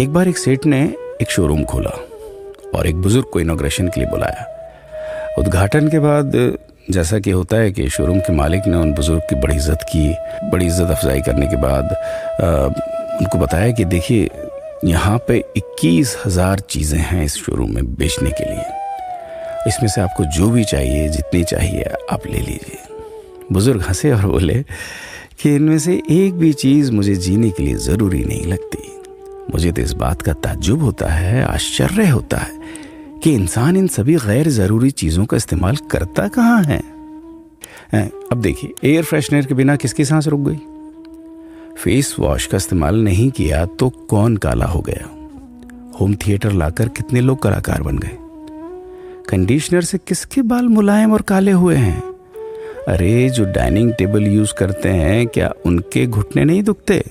एक बार एक सेठ ने एक शोरूम खोला और एक बुजुर्ग को इनॉग्रेशन के लिए बुलाया। उद्घाटन के बाद जैसा कि होता है कि शोरूम के मालिक ने उन बुजुर्ग की बड़ी इज्जत की। बड़ी इज्जत अफजाई करने के बाद उनको बताया कि देखिए, यहाँ पे 21,000 चीज़ें हैं इस शोरूम में बेचने के लिए। इसमें से आपको जो भी चाहिए, जितनी चाहिए आप ले लीजिए। बुजुर्ग हंसे और बोले कि इनमें से एक भी चीज़ मुझे जीने के लिए ज़रूरी नहीं लगती। मुझे तो इस बात का ताज्जुब होता है, आश्चर्य होता है कि इंसान इन सभी गैर ज़रूरी चीज़ों का इस्तेमाल करता कहाँ है। अब देखिए, एयर फ्रेशनर के बिना किसकी सांस रुक गई? फेस वॉश का इस्तेमाल नहीं किया तो कौन काला हो गया? होम थिएटर लाकर कितने लोग कलाकार बन गए? कंडीशनर से किसके बाल मुलायम और काले हुए हैं? अरे, जो डाइनिंग टेबल यूज करते हैं, क्या उनके घुटने नहीं दुखते?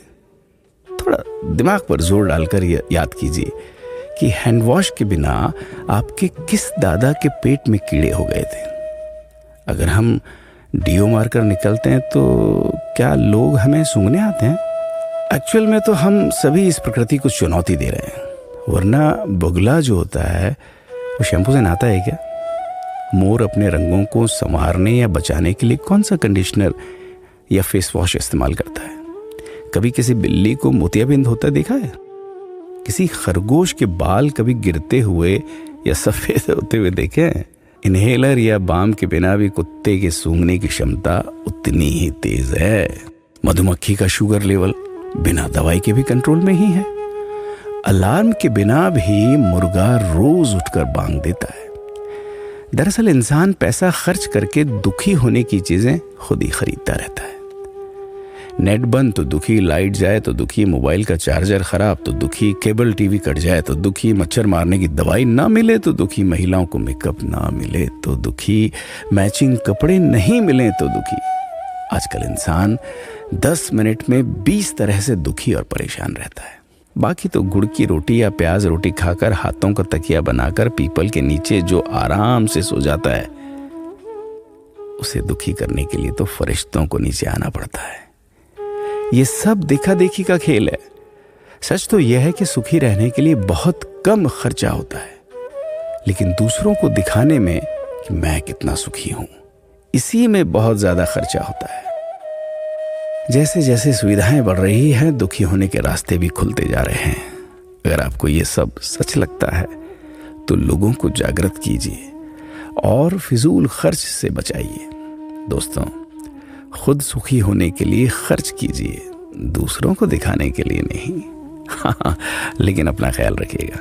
थोड़ा दिमाग पर जोर डालकर याद कीजिए कि हैंड वॉश के बिना आपके किस दादा के पेट में कीड़े हो गए थे। अगर हम डीओ मारकर निकलते हैं तो क्या लोग हमें सूंघने आते हैं? एक्चुअल में तो हम सभी इस प्रकृति को चुनौती दे रहे हैं, वरना बगुला जो होता है वो शैम्पू से नहाता है क्या? मोर अपने रंगों को संवारने या बचाने के लिए कौन सा कंडीशनर या फेस वॉश इस्तेमाल करता है? कभी किसी बिल्ली को मोतियाबिंद होता देखा है? किसी खरगोश के बाल कभी गिरते हुए या सफेद होते हुए देखे हैं? इनहेलर या बाम के बिना भी कुत्ते के सूंघने की क्षमता उतनी ही तेज है। मधुमक्खी का शुगर लेवल बिना दवाई के भी कंट्रोल में ही है। अलार्म के बिना भी मुर्गा रोज उठकर बांग देता है। दरअसल इंसान पैसा खर्च करके दुखी होने की चीजें खुद ही खरीदता रहता है। नेट बंद तो दुखी, लाइट जाए तो दुखी, मोबाइल का चार्जर खराब तो दुखी, केबल टीवी कट जाए तो दुखी, मच्छर मारने की दवाई ना मिले तो दुखी, महिलाओं को मेकअप ना मिले तो दुखी, मैचिंग कपड़े नहीं मिले तो दुखी। आजकल इंसान 10 मिनट में 20 तरह से दुखी और परेशान रहता है। बाकी तो गुड़ की रोटी या प्याज रोटी खाकर हाथों का तकिया बनाकर पीपल के नीचे जो आराम से सो जाता है, उसे दुखी करने के लिए तो फरिश्तों को नीचे आना पड़ता है। ये सब देखा देखी का खेल है। सच तो यह है कि सुखी रहने के लिए बहुत कम खर्चा होता है, लेकिन दूसरों को दिखाने में कि मैं कितना सुखी हूं, इसी में बहुत ज्यादा खर्चा होता है। जैसे जैसे सुविधाएं बढ़ रही हैं, दुखी होने के रास्ते भी खुलते जा रहे हैं। अगर आपको ये सब सच लगता है तो लोगों को जागृत कीजिए और फिजूल खर्च से बचाइए। दोस्तों, खुद सुखी होने के लिए खर्च कीजिए, दूसरों को दिखाने के लिए नहीं। हाँ, लेकिन अपना ख्याल रखिएगा।